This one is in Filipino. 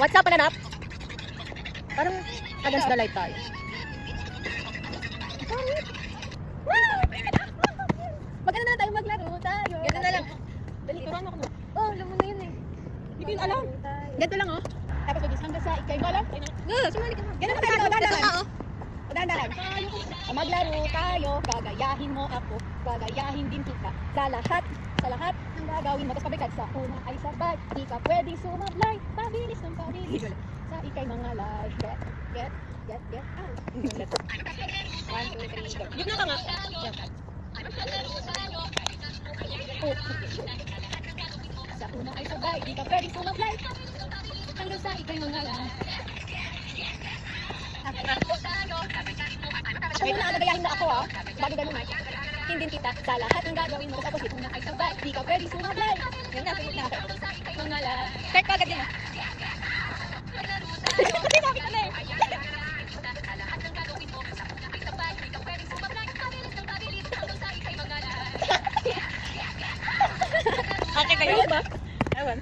What's up, pananap? Parang against the light tayo. Maganda na tayo maglaro tayo. Ganun na lang. Dali ko. Oh, alam mo na yun eh. Hindi ko yun alam. Ganito lang oh. Tapos magis hanggang sa ikay mo alam. Sumali ka na. Ganun na tayo. Dahan-dahan. Maglaro tayo. Gagayahin mo ako. Gagayahin din kita. Sa lahat ng gagawin mo. Tapos pabigad sa una ay sabay. Di ka pwedeng sumablay. Pabilis ng pabilis. Sa ikay mga life. Get out. 1, 2, 3, go. Gitna ka nga. Sa una ay sabay, di ka pwedeng sumablay. Hanggang sa ikay mga life. Wait na, nagayahin na ako ah. Bago ganun ah. Hindi kita sa lahat ng gagawin mo. Tapos ito na ay sabay, di ka pwedeng sumablay. Yan na, sunod na ako. Mga life. Start ka agad din ah. Kasi bakit na eh. Okay kayo? Ayun ba? Ewan.